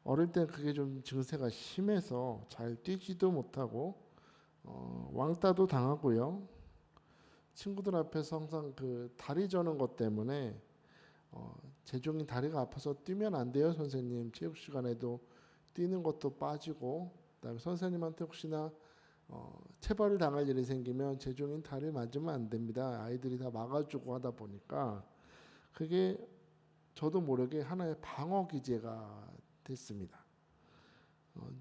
어릴 때 그게 좀 증세가 심해서 잘 뛰지도 못하고 왕따도 당하고요. 친구들 앞에서 항상 그 다리 저는 것 때문에 재종이 다리가 아파서 뛰면 안 돼요, 선생님. 체육 시간에도 뛰는 것도 빠지고, 그다음에 선생님한테 혹시나 체벌을 당할 일이 생기면 재종인 다리를 맞으면 안 됩니다. 아이들이 다 막아주고 하다 보니까 그게 저도 모르게 하나의 방어 기제가 됐습니다.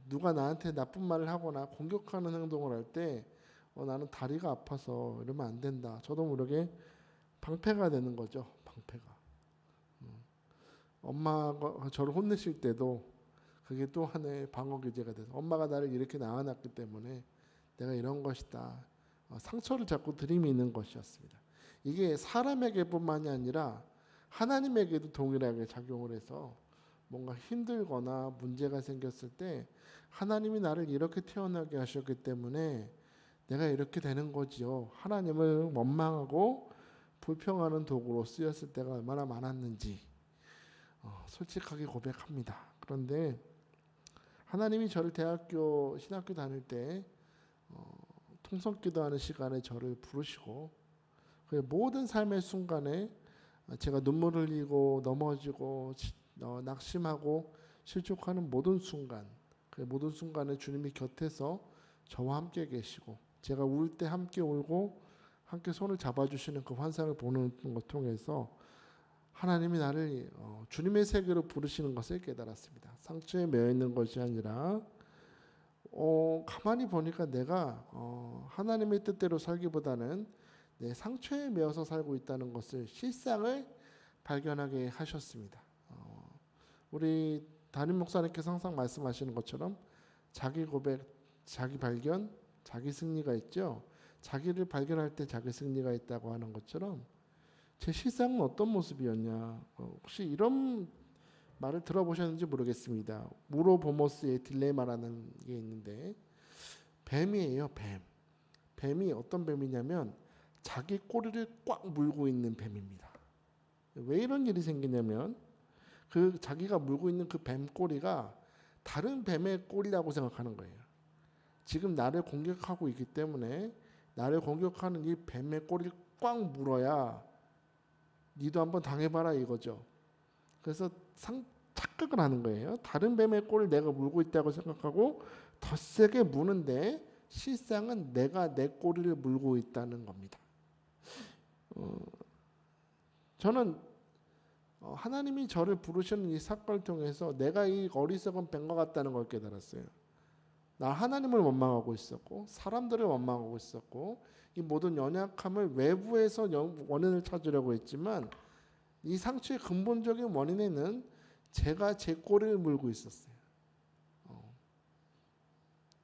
누가 나한테 나쁜 말을 하거나 공격하는 행동을 할 때 나는 다리가 아파서 이러면 안 된다. 저도 모르게 방패가 되는 거죠. 방패가. 엄마가 저를 혼내실 때도 그게 또 하나의 방어 기제가 돼서 엄마가 나를 이렇게 낳아놨기 때문에 내가 이런 것이다. 상처를 자꾸 들이미는 것이었습니다. 이게 사람에게뿐만이 아니라 하나님에게도 동일하게 작용을 해서 뭔가 힘들거나 문제가 생겼을 때 하나님이 나를 이렇게 태어나게 하셨기 때문에 내가 이렇게 되는 거지요. 하나님을 원망하고 불평하는 도구로 쓰였을 때가 얼마나 많았는지 솔직하게 고백합니다. 그런데 하나님이 저를 대학교 신학교 다닐 때 통성기도하는 시간에 저를 부르시고 그 모든 삶의 순간에 제가 눈물 흘리고 넘어지고 낙심하고 실족하는 모든 순간, 그 모든 순간에 주님이 곁에서 저와 함께 계시고 제가 울 때 함께 울고 함께 손을 잡아주시는 그 환상을 보는 것 통해서 하나님이 나를 주님의 세계로 부르시는 것을 깨달았습니다. 상처에 매여 있는 것이 아니라 가만히 보니까 내가 하나님의 뜻대로 살기보다는 내 상처에 매여서 살고 있다는 것을 실상을 발견하게 하셨습니다. 우리 담임 목사님께서 항상 말씀하시는 것처럼 자기 고백, 자기 발견, 자기 승리가 있죠. 자기를 발견할 때 자기 승리가 있다고 하는 것처럼 제 실상은 어떤 모습이었냐. 혹시 이런 말을 들어보셨는지 모르겠습니다. 우로보모스의 딜레마라는 게 있는데 뱀이에요. 뱀. 뱀이 어떤 뱀이냐면 자기 꼬리를 꽉 물고 있는 뱀입니다. 왜 이런 일이 생기냐면 그 자기가 물고 있는 그 뱀 꼬리가 다른 뱀의 꼬리라고 생각하는 거예요. 지금 나를 공격하고 있기 때문에 나를 공격하는 이 뱀의 꼬리를 꽉 물어야 니도 한번 당해봐라 이거죠. 그래서 착각을 하는 거예요. 다른 뱀의 꼬리를 내가 물고 있다고 생각하고 더 세게 무는데 실상은 내가 내 꼬리를 물고 있다는 겁니다. 저는 하나님이 저를 부르시는 이 사건을 통해서 내가 이 어리석은 뱀과 같다는 걸 깨달았어요. 나 하나님을 원망하고 있었고 사람들을 원망하고 있었고 이 모든 연약함을 외부에서 원인을 찾으려고 했지만 이 상처의 근본적인 원인에는 제가 제 꼬리를 물고 있었어요.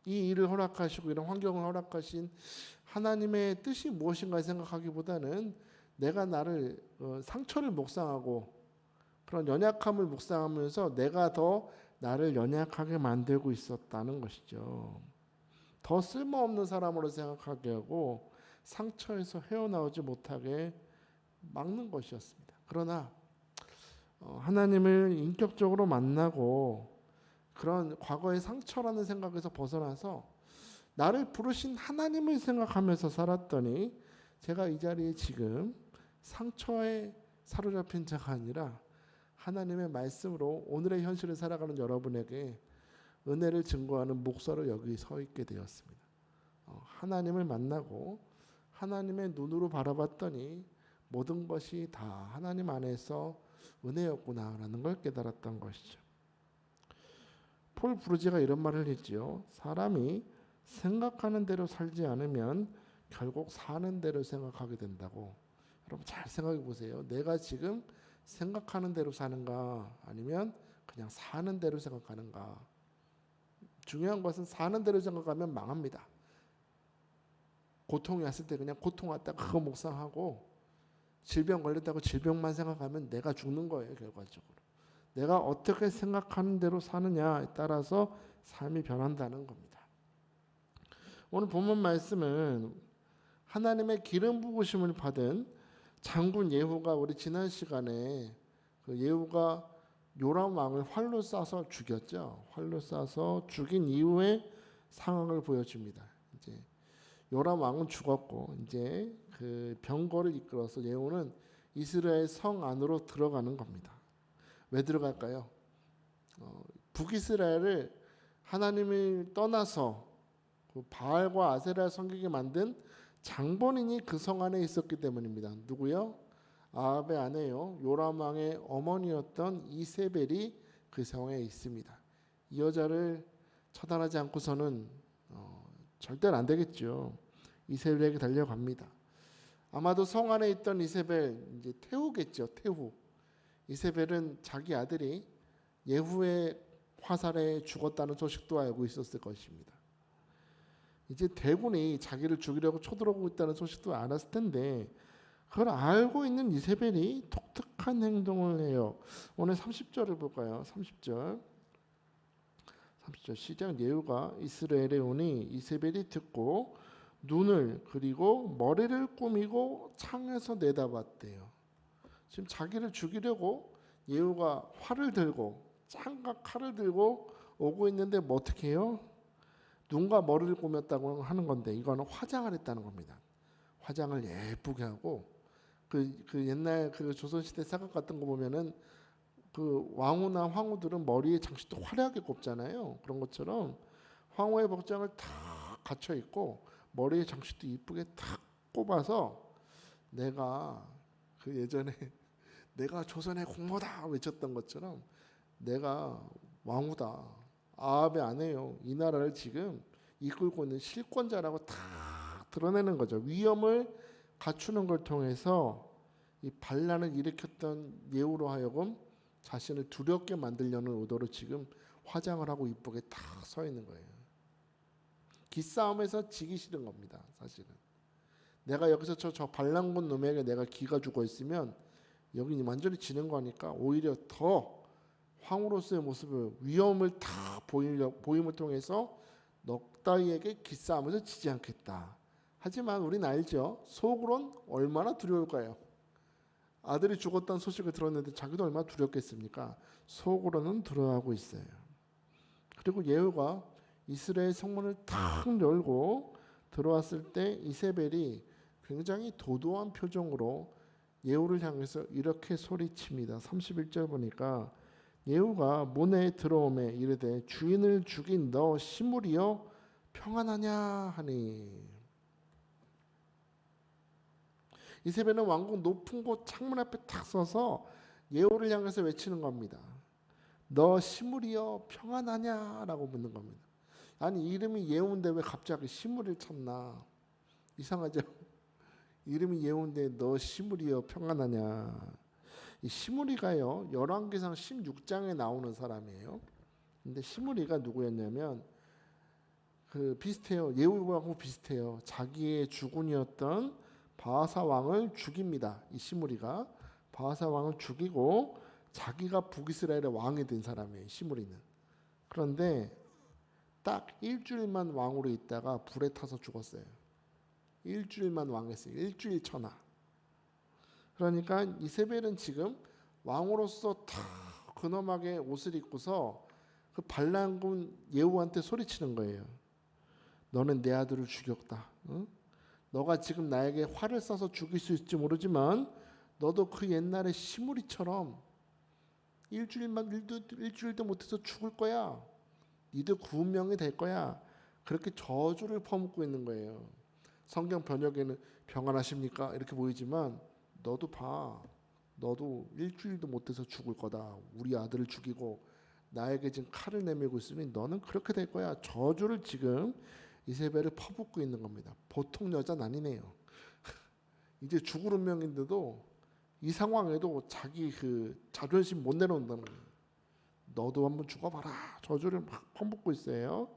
이 일을 허락하시고 이런 환경을 허락하신 하나님의 뜻이 무엇인가 생각하기보다는 내가 나를 상처를 묵상하고 그런 연약함을 묵상하면서 내가 더 나를 연약하게 만들고 있었다는 것이죠. 더 쓸모없는 사람으로 생각하게 하고 상처에서 헤어나오지 못하게 막는 것이었습니다. 그러나 하나님을 인격적으로 만나고 그런 과거의 상처라는 생각에서 벗어나서 나를 부르신 하나님을 생각하면서 살았더니 제가 이 자리에 지금 상처에 사로잡힌 자가 아니라 하나님의 말씀으로 오늘의 현실을 살아가는 여러분에게 은혜를 증거하는 목사로 여기 서 있게 되었습니다. 하나님을 만나고 하나님의 눈으로 바라봤더니 모든 것이 다 하나님 안에서 은혜였구나라는 걸 깨달았던 것이죠. 폴 브루지가 이런 말을 했지요. 사람이 생각하는 대로 살지 않으면 결국 사는 대로 생각하게 된다고. 여러분 잘 생각해 보세요. 내가 지금 생각하는 대로 사는가 아니면 그냥 사는 대로 생각하는가. 중요한 것은 사는 대로 생각하면 망합니다. 고통이 왔을 때 그냥 고통 왔다 그거 묵상하고 질병 걸렸다고 질병만 생각하면 내가 죽는 거예요. 결과적으로. 내가 어떻게 생각하는 대로 사느냐에 따라서 삶이 변한다는 겁니다. 오늘 본문 말씀은 하나님의 기름 부으심을 받은 장군 예후가 우리 지난 시간에 그 예후가 요람 왕을 활로 쏴서 죽였죠. 활로 쏴서 죽인 이후의 상황을 보여줍니다. 이제 요람 왕은 죽었고 이제 그 병거를 이끌어서 예후는 이스라엘 성 안으로 들어가는 겁니다. 왜 들어갈까요? 북이스라엘을 하나님을 떠나서 그 바알과 아세라 섬기게 만든 장본인이 그 성 안에 있었기 때문입니다. 누구요? 아합의 아내요. 요람 왕의 어머니였던 이세벨이 그 성에 있습니다. 이 여자를 처단하지 않고서는 절대로 안 되겠죠. 이세벨에게 달려갑니다. 아마도 성 안에 있던 이세벨 이제 태후겠죠. 태후. 이세벨은 자기 아들이 예후의 화살에 죽었다는 소식도 알고 있었을 것입니다. 이제 대군이 자기를 죽이려고 쳐들어오고 있다는 소식도 알았을 텐데 그걸 알고 있는 이세벨이 독특한 행동을 해요. 오늘 30절을 볼까요? 30절 시작. 예후가 이스라엘에 오니 이세벨이 듣고 눈을 그리고 머리를 꾸미고 창에서 내다봤대요. 지금 자기를 죽이려고 예후가 활을 들고 창과 칼을 들고 오고 있는데 뭐 어떻게 해요? 눈과 머리를 꾸몄다고 하는 건데 이거는 화장을 했다는 겁니다. 화장을 예쁘게 하고 그 옛날 그 조선시대 사각 같은 거 보면은 그 왕후나 황후들은 머리에 장식도 화려하게 꼽잖아요. 그런 것처럼 황후의 복장을 다 갖춰 입고 머리에 장식도 이쁘게 탁 꼽아서 내가 그 예전에 내가 조선의 공모다 외쳤던 것처럼 내가 왕후다. 아합의 아내요. 이 나라를 지금 이끌고 있는 실권자라고 다 드러내는 거죠. 위엄을 갖추는 걸 통해서 이 반란을 일으켰던 예후로 하여금 자신을 두렵게 만들려는 의도로 지금 화장을 하고 이쁘게 다 서 있는 거예요. 기싸움에서 지기 싫은 겁니다. 사실은. 내가 여기서 저 반란군 놈에게 내가 기가 죽어 있으면 여기 완전히 지는 거니까 오히려 더 황후로서의 모습을 위엄을 다 보임을 통해서 넉 따위에게 기싸움에서 지지 않겠다. 하지만 우리는 알죠. 속으론 얼마나 두려울까요? 아들이 죽었다는 소식을 들었는데 자기도 얼마나 두렵겠습니까? 속으로는 두려워하고 있어요. 그리고 예후가 이스라엘 성문을 탁 열고 들어왔을 때 이세벨이 굉장히 도도한 표정으로 예후를 향해서 이렇게 소리칩니다. 31절 보니까 예후가 문에 들어오매 이르되 주인을 죽인 너 시므리여 평안하냐 하니. 이세벨은 왕궁 높은 곳 창문 앞에 탁 서서 예후를 향해서 외치는 겁니다. 너 시므리여 평안하냐라고 묻는 겁니다. 아니 이름이 예후인데 왜 갑자기 시므리를 찾나? 이상하죠? 이름이 예후인데 너 시므리여 평안하냐? 이 시므리가요 열왕기상 16장에 나오는 사람이에요. 근데 시므리가 누구였냐면 그 비슷해요. 예후하고 비슷해요. 자기의 주군이었던 바하사 왕을 죽입니다. 이 시므리가 바하사 왕을 죽이고 자기가 북이스라엘의 왕이 된 사람이에요. 시므리는. 그런데 딱 일주일만 왕으로 있다가 불에 타서 죽었어요. 일주일만 왕했어요. 일주일 천하. 그러니까 이세벨은 지금 왕으로서 다 근엄하게 옷을 입고서 그 반란군 예후한테 소리치는 거예요. 너는 내 아들을 죽였다. 응? 너가 지금 나에게 활을 쏴서 죽일 수 있을지 모르지만 너도 그 옛날에 시므리처럼 일주일도 못해서 죽을 거야. 니도 구운 명이 될 거야. 그렇게 저주를 퍼붓고 있는 거예요. 성경 번역에는 평안하십니까? 이렇게 보이지만 너도 봐. 너도 일주일도 못해서 죽을 거다. 우리 아들을 죽이고 나에게 지금 칼을 내밀고 있으니 너는 그렇게 될 거야. 저주를 지금 이세벨을 퍼붓고 있는 겁니다. 보통 여자는 아니네요. 이제 죽을 운명인데도 이 상황에도 자기 그 자존심 못 내려온다는 거예요. 너도 한번 죽어봐라. 저주를 막 퍼붓고 있어요.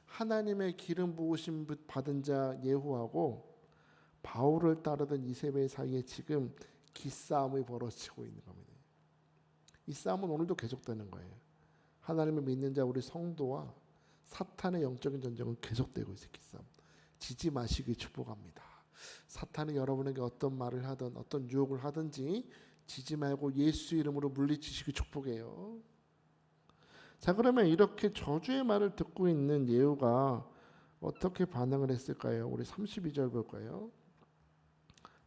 하나님의 기름 부으심 받은 자 예후하고 바울을 따르던 이세벨 사이에 지금 기싸움이 벌어지고 있는 겁니다. 이 싸움은 오늘도 계속되는 거예요. 하나님을 믿는 자 우리 성도와 사탄의 영적인 전쟁은 계속되고 있어요. 기싸움. 지지 마시길 축복합니다. 사탄이 여러분에게 어떤 말을 하든 어떤 유혹을 하든지 지지 말고 예수 이름으로 물리치시기 축복해요. 자, 그러면 이렇게 저주의 말을 듣고 있는 예후가 어떻게 반응을 했을까요? 우리 32절 볼까요?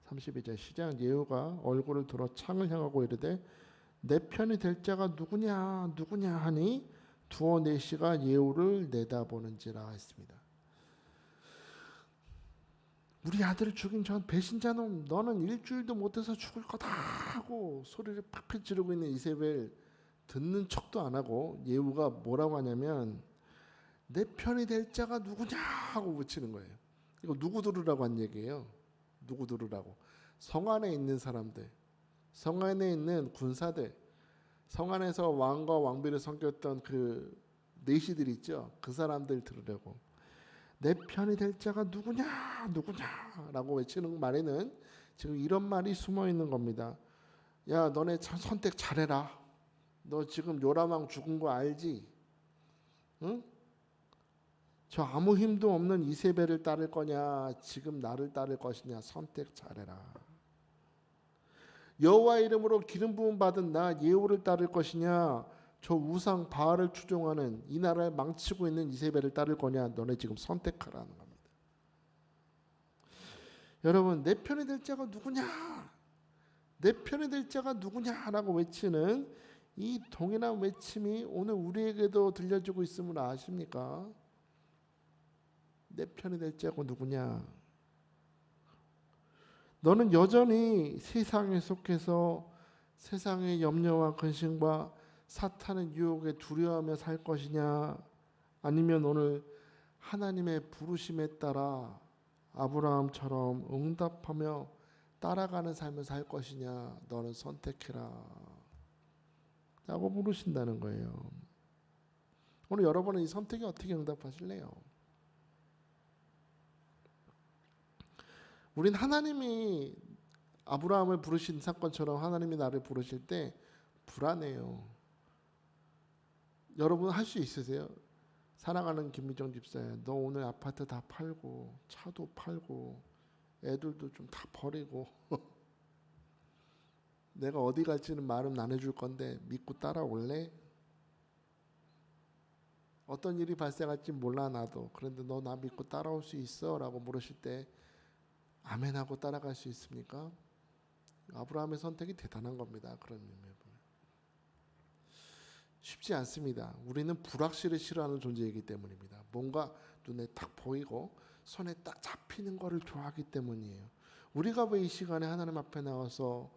32절 시작. 예후가 얼굴을 들어 창을 향하고 이르되 내 편이 될 자가 누구냐 누구냐 하니 두어 네시가 예후를 내다보는지라 했습니다. 우리 아들을 죽인 전 배신자놈, 너는 일주일도 못해서 죽을 거다 하고 소리를 팍팍 지르고 있는 이세벨 듣는 척도 안 하고 예후가 뭐라고 하냐면 내 편이 될 자가 누구냐 하고 외치는 거예요. 이거 누구 들으라고 한 얘기예요. 누구 들으라고. 성 안에 있는 사람들, 성 안에 있는 군사들, 성 안에서 왕과 왕비를 섬겼던 그 내시들 있죠. 그 사람들 들으려고. 내 편이 될 자가 누구냐 누구냐라고 외치는 말에는 지금 이런 말이 숨어 있는 겁니다. 야, 너네 선택 잘해라. 너 지금 요람왕 죽은 거 알지? 응? 저 아무 힘도 없는 이세벨을 따를 거냐 지금 나를 따를 것이냐 선택 잘해라. 여호와 이름으로 기름 부음 받은 나 예후를 따를 것이냐 저 우상 바알을 추종하는 이 나라를 망치고 있는 이세벨을 따를 거냐 너네 지금 선택하라는 겁니다. 여러분 내 편이 될 자가 누구냐 내 편이 될 자가 누구냐라고 외치는 이 동일한 외침이 오늘 우리에게도 들려주고 있음을 아십니까? 내 편이 될 자가 누구냐? 너는 여전히 세상에 속해서 세상의 염려와 근심과 사탄의 유혹에 두려워하며 살 것이냐? 아니면 오늘 하나님의 부르심에 따라 아브라함처럼 응답하며 따라가는 삶을 살 것이냐? 너는 선택해라 라고 부르신다는 거예요. 오늘 여러분은 이 선택에 어떻게 응답하실래요? 우린 하나님이 아브라함을 부르신 사건처럼 하나님이 나를 부르실 때 불안해요. 여러분 할 수 있으세요? 사랑하는 김미정 집사야, 너 오늘 아파트 다 팔고 차도 팔고 애들도 좀 다 버리고 내가 어디 갈지는 말은 안 해줄 건데 믿고 따라올래? 어떤 일이 발생할지 몰라 나도. 그런데 너 나 믿고 따라올 수 있어? 라고 물으실 때 아멘하고 따라갈 수 있습니까? 아브라함의 선택이 대단한 겁니다. 그런 의미에 보면 쉽지 않습니다. 우리는 불확실을 싫어하는 존재이기 때문입니다. 뭔가 눈에 딱 보이고 손에 딱 잡히는 거를 좋아하기 때문이에요. 우리가 왜 이 시간에 하나님 앞에 나와서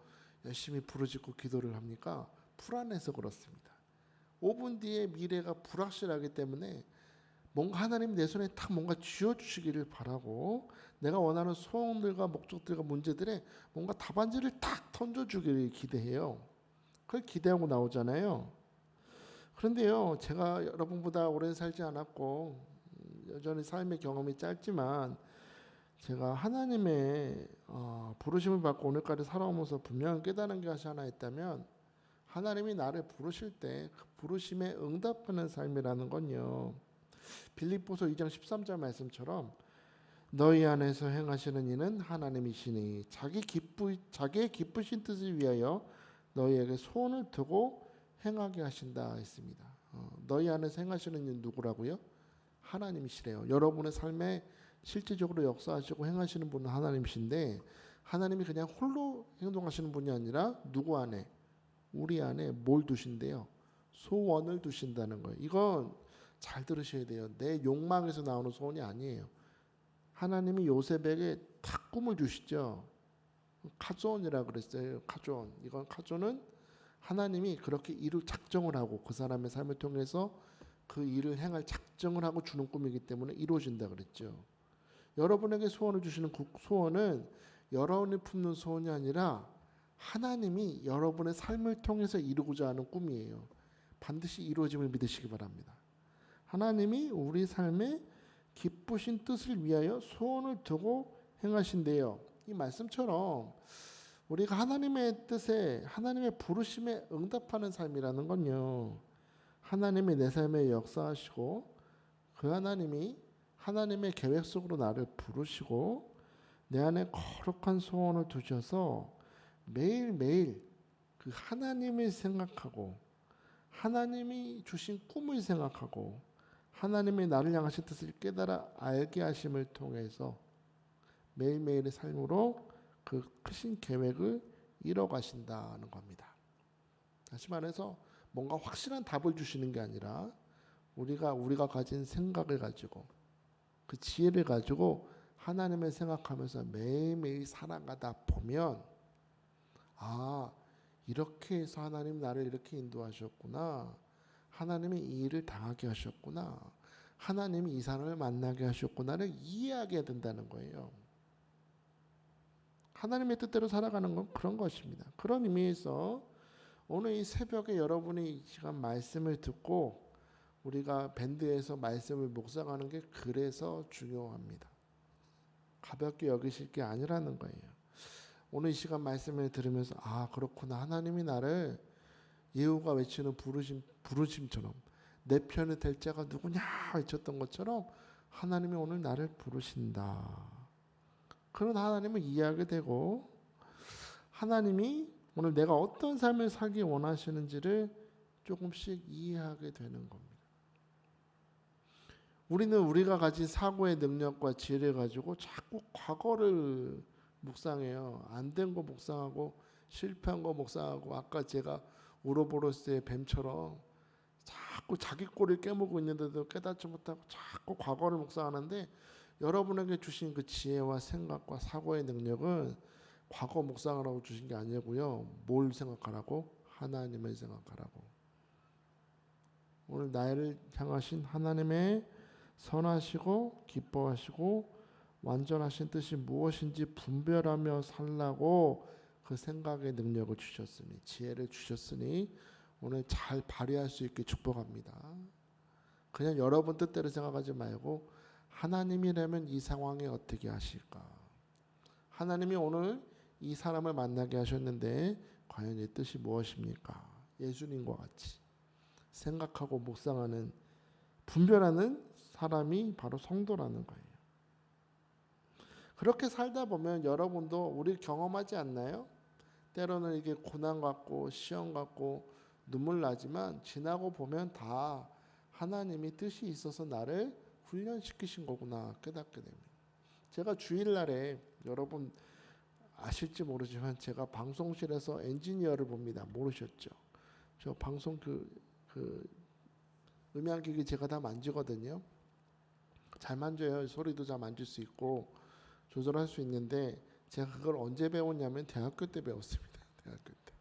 열심히 부르짖고 기도를 합니까? 불안해서 그렇습니다. 5분 뒤에 미래가 불확실하기 때문에 뭔가 하나님 내 손에 딱 뭔가 쥐어주시기를 바라고 내가 원하는 소원들과 목적들과 문제들에 뭔가 답안지를 딱 던져주기를 기대해요. 그걸 기대하고 나오잖아요. 그런데요, 제가 여러분보다 오래 살지 않았고 여전히 삶의 경험이 짧지만 제가 하나님의 부르심을 받고 오늘까지 살아오면서 분명히 깨달은 것이 하나 있다면 하나님이 나를 부르실 때 그 부르심에 응답하는 삶이라는 건요. 빌립보서 2장 13절 말씀처럼 너희 안에서 행하시는 이는 하나님이시니 자기의 기쁘신 뜻을 위하여 너희에게 소원을 두고 행하게 하신다 했습니다. 너희 안에서 행하시는 이는 누구라고요? 하나님이시래요. 여러분의 삶에 실질적으로 역사하시고 행하시는 분은 하나님이신데 하나님이 그냥 홀로 행동하시는 분이 아니라 누구 안에? 우리 안에 뭘 두신대요? 소원을 두신다는 거예요. 이건 잘 들으셔야 돼요. 내 욕망에서 나오는 소원이 아니에요. 하나님이 요셉에게 탁 꿈을 주시죠. 카존이라고 그랬어요. 카존. 이건 카존은 하나님이 그렇게 일을 작정을 하고 그 사람의 삶을 통해서 그 일을 행할 작정을 하고 주는 꿈이기 때문에 이루어진다 그랬죠. 여러분에게 소원을 주시는 그 소원은 여러분이 품는 소원이 아니라 하나님이 여러분의 삶을 통해서 이루고자 하는 꿈이에요. 반드시 이루어짐을 믿으시기 바랍니다. 하나님이 우리 삶에 기쁘신 뜻을 위하여 소원을 두고 행하신대요. 이 말씀처럼 우리가 하나님의 뜻에 하나님의 부르심에 응답하는 삶이라는 건요. 하나님이 내 삶에 역사하시고 그 하나님이 하나님의 계획 속으로 나를 부르시고 내 안에 거룩한 소원을 두셔서 매일매일 그 하나님을 생각하고 하나님이 주신 꿈을 생각하고 하나님의 나를 향하신 뜻을 깨달아 알게 하심을 통해서 매일매일의 삶으로 그 크신 계획을 이뤄가신다는 겁니다. 다시 말해서 뭔가 확실한 답을 주시는 게 아니라 우리가 가진 생각을 가지고 그 지혜를 가지고 하나님을 생각하면서 매일매일 살아가다 보면 이렇게 해서 하나님 나를 이렇게 인도하셨구나. 하나님이 이 일을 당하게 하셨구나. 하나님이 이 사람을 만나게 하셨구나를 이해하게 된다는 거예요. 하나님의 뜻대로 살아가는 건 그런 것입니다. 그런 의미에서 오늘 이 새벽에 여러분이 이 시간 말씀을 듣고 우리가 밴드에서 말씀을 묵상하는 게 그래서 중요합니다. 가볍게 여기실 게 아니라는 거예요. 오늘 이 시간 말씀을 들으면서 그렇구나. 하나님이 나를 예후가 외치는 부르심처럼 내 편이 될 자가 누구냐 외쳤던 것처럼 하나님이 오늘 나를 부르신다. 그런 하나님을 이해하게 되고 하나님이 오늘 내가 어떤 삶을 살기 원하시는지를 조금씩 이해하게 되는 겁니다. 우리는 우리가 가진 사고의 능력과 지혜를 가지고 자꾸 과거를 묵상해요. 안 된 거 묵상하고 실패한 거 묵상하고 아까 제가 우로보로스의 뱀처럼 자꾸 자기 꼴을 깨물고 있는데도 깨닫지 못하고 자꾸 과거를 묵상하는데 여러분에게 주신 그 지혜와 생각과 사고의 능력은 과거 묵상하라고 주신 게 아니고요. 뭘 생각하라고? 하나님을 생각하라고. 오늘 나를 향하신 하나님의 선하시고 기뻐하시고 완전하신 뜻이 무엇인지 분별하며 살라고 그 생각의 능력을 주셨으니 지혜를 주셨으니 오늘 잘 발휘할 수 있게 축복합니다. 그냥 여러분 뜻대로 생각하지 말고 하나님이라면 이 상황에 어떻게 하실까? 하나님이 오늘 이 사람을 만나게 하셨는데 과연 이 뜻이 무엇입니까? 예수님과 같이 생각하고 묵상하는 분별하는 사람이 바로 성도라는 거예요. 그렇게 살다 보면 여러분도 우리 경험하지 않나요? 때로는 이게 고난 같고 시험 같고 눈물 나지만 지나고 보면 다 하나님이 뜻이 있어서 나를 훈련시키신 거구나 깨닫게 됩니다. 제가 주일날에 여러분 아실지 모르지만 제가 방송실에서 엔지니어를 봅니다. 모르셨죠? 저 방송 그 음향기기 제가 다 만지거든요. 잘 만져요. 소리도 잘 만질 수 있고 조절할 수 있는데 제가 그걸 언제 배웠냐면 대학교 때 배웠습니다. 대학교 때.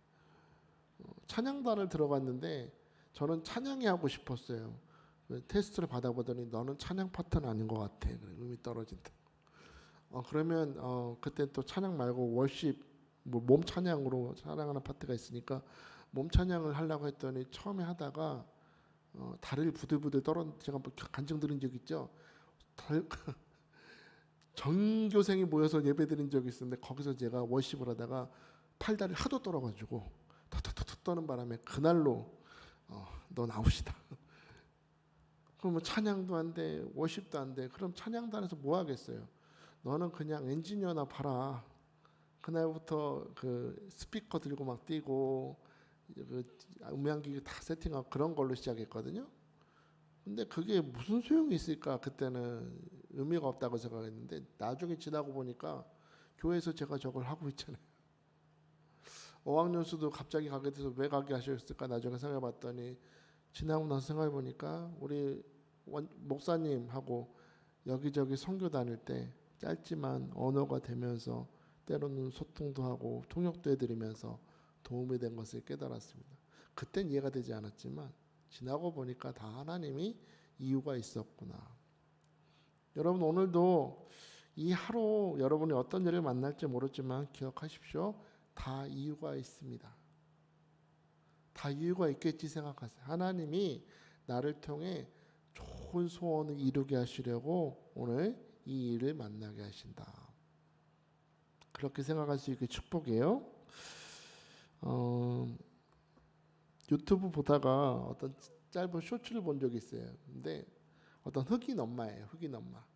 찬양단을 들어갔는데 저는 찬양이 하고 싶었어요. 테스트를 받아보더니 너는 찬양 파트는 아닌 것 같아. 음이 떨어진다. 그러면 그때 또 찬양 말고 월십 몸 찬양으로 찬양하는 파트가 있으니까 몸 찬양을 하려고 했더니 처음에 하다가 다리를 부들부들 제가 간증 드린 적 있죠. 전교생이 모여서 예배 드린 적이 있었는데 거기서 제가 월십을 하다가 팔다리를 하도 떨어가지고 턱턱턱 떠는 바람에 그날로 너 나오시다. 그러면 찬양도 안 돼, 월십도 안 돼. 그럼 찬양단에서 뭐 하겠어요? 너는 그냥 엔지니어나 봐라. 그날부터 그 스피커 들고 막 뛰고 그 음향기기 다 세팅하고 그런 걸로 시작했거든요. 근데 그게 무슨 소용이 있을까? 그때는 의미가 없다고 생각했는데 나중에 지나고 보니까 교회에서 제가 저걸 하고 있잖아요. 어학연수도 갑자기 가게 돼서 왜 가게 하셨을까? 나중에 생각해봤더니 지나고 나서 생각해보니까 우리 목사님하고 여기저기 선교 다닐 때 짧지만 언어가 되면서 때로는 소통도 하고 통역도 해드리면서 도움이 된 것을 깨달았습니다. 그땐 이해가 되지 않았지만 지나고 보니까 다 하나님이 이유가 있었구나. 여러분 오늘도 이 하루 여러분이 어떤 일을 만날지 모르지만 기억하십시오. 다 이유가 있습니다. 다 이유가 있겠지 생각하세요. 하나님이 나를 통해 좋은 소원을 이루게 하시려고 오늘 이 일을 만나게 하신다. 그렇게 생각할 수 있게 축복이에요. 유튜브 보다가 어떤 짧은 쇼츠를 본 적이 있어요. 근데 어떤 흑인 엄마예요.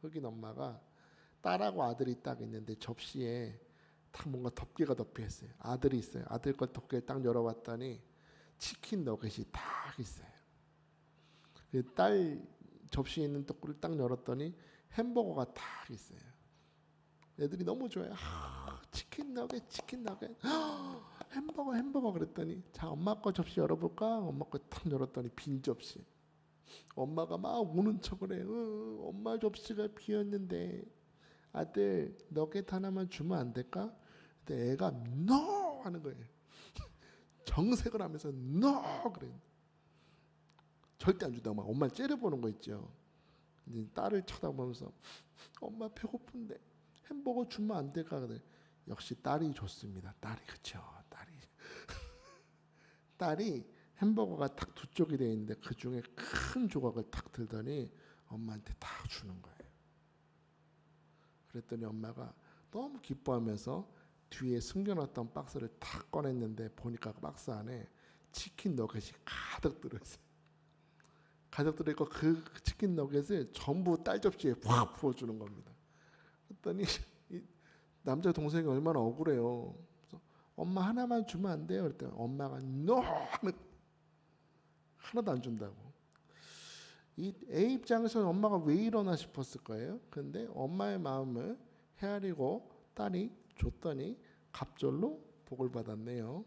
흑인 엄마가 딸하고 아들이 딱 있는데 접시에 딱 뭔가 덮개가 덮여있어요. 아들이 있어요. 아들 것 덮개를 딱 열어봤더니 치킨 너겟이 딱 있어요. 딸 접시에 있는 덮개를 딱 열었더니 햄버거가 딱 있어요. 애들이 너무 좋아해요. 치킨 너겟 햄버거 그랬더니 자 엄마 거 접시 열어볼까? 엄마 거 딱 열었더니 빈 접시. 엄마가 막 우는 척을 해요. 엄마 접시가 비었는데 아들 너겟 하나만 주면 안 될까? 근데 애가 no 하는 거예요. 정색을 하면서 no 그래. 절대 안 준다고 막 엄마를 째려보는 거 있죠. 이제 딸을 쳐다보면서 엄마 배고픈데 햄버거 주면 안 될까? 그래. 역시 딸이 좋습니다. 딸이 그렇죠. 딸이 햄버거가 딱 두 쪽이 되어 있는데 그 중에 큰 조각을 딱 들더니 엄마한테 딱 주는 거예요. 그랬더니 엄마가 너무 기뻐하면서 뒤에 숨겨놨던 박스를 탁 꺼냈는데 보니까 그 박스 안에 치킨 너겟이 가득 들어있어요. 가득 들어있고 그 치킨 너겟을 전부 딸 접시에 확 부어주는 겁니다. 그랬더니 이 남자 동생이 얼마나 억울해요. 그래서 엄마 하나만 주면 안 돼요? 그랬더니 엄마가 no 하나도 안 준다고. 이 A 입장에서는 엄마가 왜 이러나 싶었을 거예요. 근데 엄마의 마음을 헤아리고 딸이 줬더니 갑절로 복을 받았네요.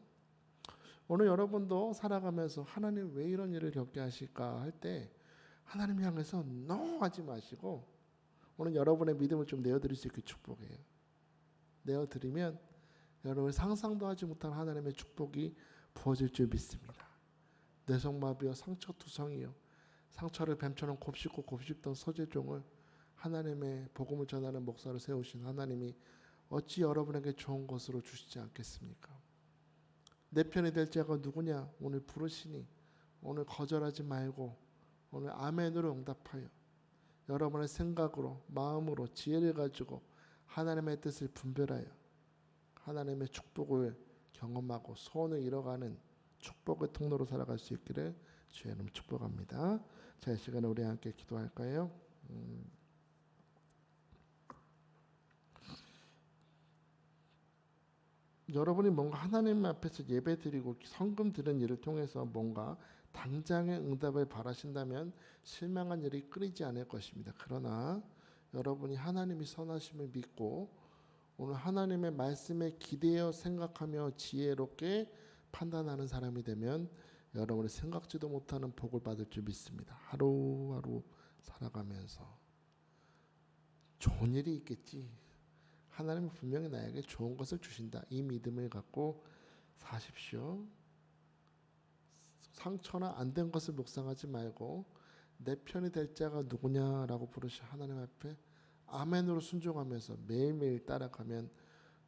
오늘 여러분도 살아가면서 하나님 왜 이런 일을 겪게 하실까 할 때 하나님 향해서 no 하지 마시고 오늘 여러분의 믿음을 좀 내어드릴 수 있게 축복해요. 내어드리면 여러분 상상도 하지 못한 하나님의 축복이 부어질 줄 믿습니다. 뇌성마비와 상처투성이요 상처를 뱀처럼 곱씹고 곱씹던 서재종을 하나님의 복음을 전하는 목사로 세우신 하나님이 어찌 여러분에게 좋은 것으로 주시지 않겠습니까? 내 편이 될 자가 누구냐 오늘 부르시니 오늘 거절하지 말고 오늘 아멘으로 응답하여 여러분의 생각으로 마음으로 지혜를 가지고 하나님의 뜻을 분별하여 하나님의 축복을 경험하고 소원을 이뤄가는 축복의 통로로 살아갈 수 있기를 주의 이름으로 축복합니다. 자, 이 시간에 우리 함께 기도할까요? 여러분이 뭔가 하나님 앞에서 예배드리고 성금 드리는 일을 통해서 뭔가 당장의 응답을 바라신다면 실망한 일이 끊이지 않을 것입니다. 그러나 여러분이 하나님이 선하심을 믿고 오늘 하나님의 말씀에 기대어 생각하며 지혜롭게 판단하는 사람이 되면 여러분이 생각지도 못하는 복을 받을 줄 믿습니다. 하루하루 살아가면서 좋은 일이 있겠지. 하나님은 분명히 나에게 좋은 것을 주신다. 이 믿음을 갖고 사십시오. 상처나 안 된 것을 묵상하지 말고 내 편이 될 자가 누구냐라고 부르신 하나님 앞에 아멘으로 순종하면서 매일매일 따라가면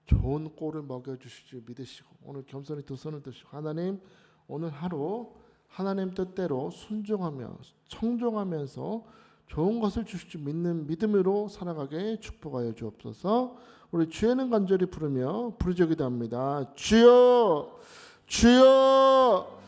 좋은 꼴을 먹여주실 줄 믿으시고 오늘 겸손히 두 손을 드시고 하나님 오늘 하루 하나님 뜻대로 순종하며 청종하면서 좋은 것을 주실 줄 믿는 믿음으로 살아가게 축복하여 주옵소서. 우리 주의는 간절히 부르며 부르짖기도 합니다. 주여 주여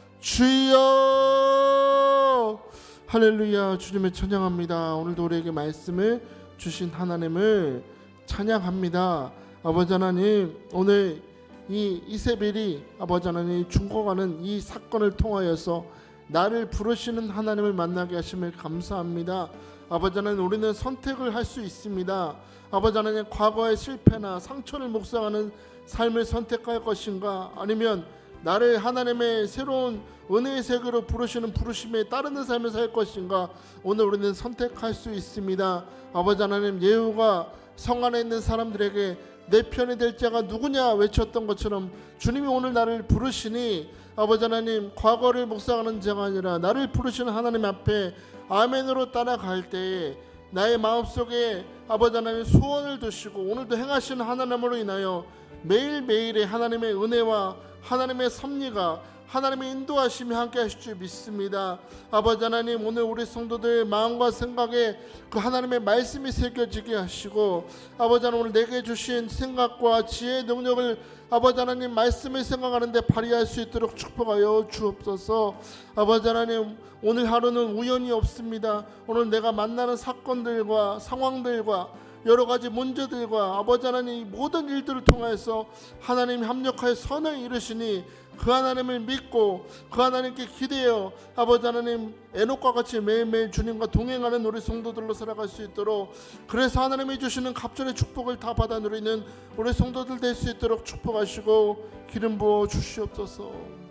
주여 할렐루야. 주님을 찬양합니다. 오늘도 우리에게 말씀을 주신 하나님을 찬양합니다. 아버지 하나님 오늘 이 이세벨이 아버지 하나님 죽어가는 이 사건을 통하여서 나를 부르시는 하나님을 만나게 하심을 감사합니다. 아버지 하나님 우리는 선택을 할 수 있습니다. 아버지 하나님 과거의 실패나 상처를 묵상하는 삶을 선택할 것인가 아니면 나를 하나님의 새로운 은혜의 세계로 부르시는 부르심에 따르는 삶을 살 것인가 오늘 우리는 선택할 수 있습니다. 아버지 하나님 예후가 성 안에 있는 사람들에게 내 편이 될 자가 누구냐 외쳤던 것처럼 주님이 오늘 나를 부르시니 아버지 하나님 과거를 묵상하는 자가 아니라 나를 부르시는 하나님 앞에 아멘으로 따라갈 때에 나의 마음속에 아버지 하나님 소원을 두시고 오늘도 행하시는 하나님으로 인하여 매일매일의 하나님의 은혜와 하나님의 섭리가 하나님의 인도하심이 함께 하실 줄 믿습니다. 아버지 하나님 오늘 우리 성도들 마음과 생각에 그 하나님의 말씀이 새겨지게 하시고 아버지 하나님 오늘 내게 주신 생각과 지혜의 능력을 아버지 하나님 말씀을 생각하는데 발휘할 수 있도록 축복하여 주옵소서. 아버지 하나님 오늘 하루는 우연이 없습니다. 오늘 내가 만나는 사건들과 상황들과 여러 가지 문제들과 아버지 하나님 이 모든 일들을 통해서 하나님 합력하여 선을 이루시니 그 하나님을 믿고 그 하나님께 기대어 아버지 하나님 에녹과 같이 매일매일 주님과 동행하는 우리 성도들로 살아갈 수 있도록, 그래서 하나님이 주시는 갑절의 축복을 다 받아 누리는 우리 성도들 될 수 있도록 축복하시고 기름 부어 주시옵소서.